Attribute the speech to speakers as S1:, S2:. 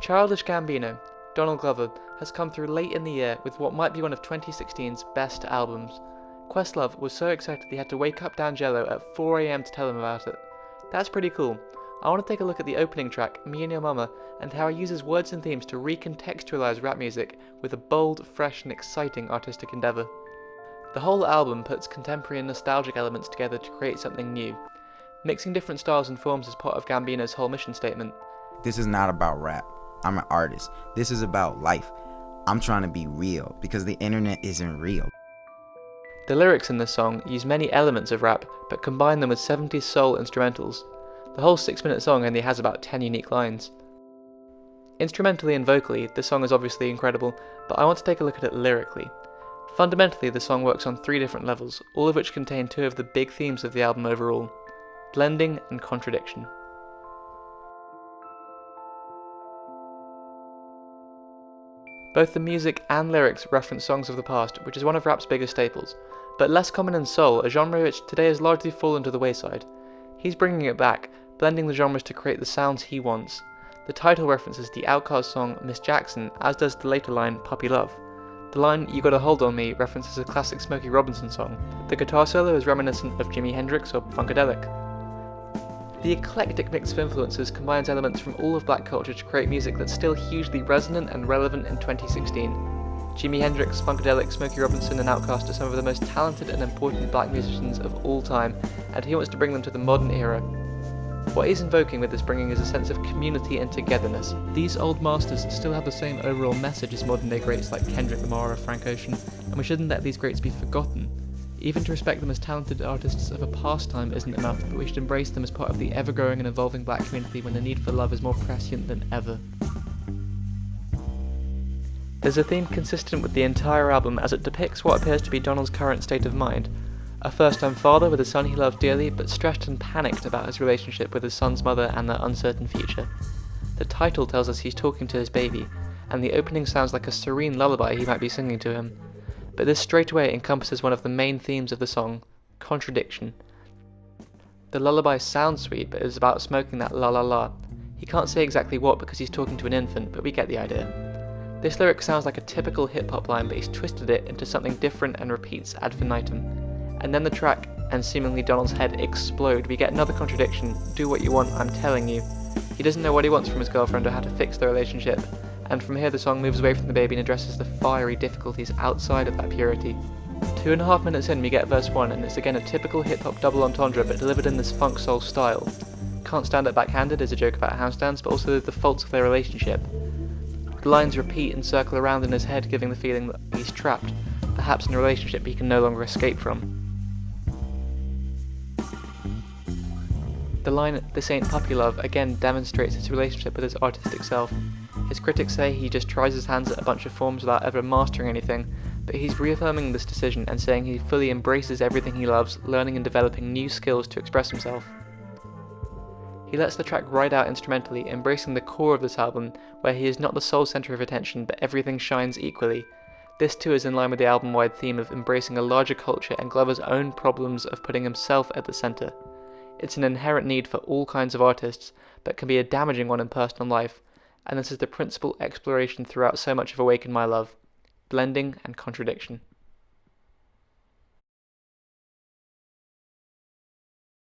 S1: Childish Gambino, Donald Glover, has come through late in the year with what might be one of 2016's best albums. Questlove was so excited he had to wake up D'Angelo at 4 AM to tell him about it. That's pretty cool. I want to take a look at the opening track, Me and Your Mama, and how he uses words and themes to recontextualize rap music with a bold, fresh and exciting artistic endeavour. The whole album puts contemporary and nostalgic elements together to create something new. Mixing different styles and forms is part of Gambino's whole mission statement.
S2: This is not about rap. I'm an artist. This is about life. I'm trying to be real because the internet isn't real.
S1: The lyrics in this song use many elements of rap, but combine them with 70s soul instrumentals. The whole 6-minute song only has about 10 unique lines. Instrumentally and vocally, this song is obviously incredible, but I want to take a look at it lyrically. Fundamentally, the song works on 3 different levels, all of which contain 2 of the big themes of the album overall: blending and contradiction. Both the music and lyrics reference songs of the past, which is one of rap's biggest staples, but less common in soul, a genre which today has largely fallen to the wayside. He's bringing it back, blending the genres to create the sounds he wants. The title references the Outkast song Miss Jackson, as does the later line Puppy Love. The line You Got a Hold on Me references a classic Smokey Robinson song. The guitar solo is reminiscent of Jimi Hendrix or Funkadelic. The eclectic mix of influences combines elements from all of black culture to create music that's still hugely resonant and relevant in 2016. Jimi Hendrix, Funkadelic, Smokey Robinson and Outkast are some of the most talented and important black musicians of all time, and he wants to bring them to the modern era. What he's invoking with this bringing is a sense of community and togetherness. These old masters still have the same overall message as modern day greats like Kendrick Lamar or Frank Ocean, and we shouldn't let these greats be forgotten. Even to respect them as talented artists of a past time isn't enough, but we should embrace them as part of the ever-growing and evolving black community when the need for love is more prescient than ever. There's a theme consistent with the entire album as it depicts what appears to be Donald's current state of mind. A first-time father with a son he loves dearly, but stressed and panicked about his relationship with his son's mother and their uncertain future. The title tells us he's talking to his baby, and the opening sounds like a serene lullaby he might be singing to him. But this straightaway encompasses one of the main themes of the song, contradiction. The lullaby sounds sweet, but is about smoking that la la la. He can't say exactly what because he's talking to an infant, but we get the idea. This lyric sounds like a typical hip-hop line, but he's twisted it into something different and repeats ad infinitum. And then the track, and seemingly Donald's head, explode. We get another contradiction, do what you want, I'm telling you. He doesn't know what he wants from his girlfriend or how to fix the relationship. And from here the song moves away from the baby and addresses the fiery difficulties outside of that purity. 2.5 minutes in we get verse 1, and it's again a typical hip-hop double entendre but delivered in this funk soul style. Can't stand it backhanded is a joke about handstands, but also the faults of their relationship. The lines repeat and circle around in his head, giving the feeling that he's trapped, perhaps in a relationship he can no longer escape from. The line, "This ain't puppy love," again demonstrates his relationship with his artistic self. His critics say he just tries his hands at a bunch of forms without ever mastering anything, but he's reaffirming this decision and saying he fully embraces everything he loves, learning and developing new skills to express himself. He lets the track ride out instrumentally, embracing the core of this album, where he is not the sole centre of attention, but everything shines equally. This too is in line with the album-wide theme of embracing a larger culture and Glover's own problems of putting himself at the centre. It's an inherent need for all kinds of artists, but can be a damaging one in personal life, and this is the principal exploration throughout so much of Awaken My Love: blending and contradiction.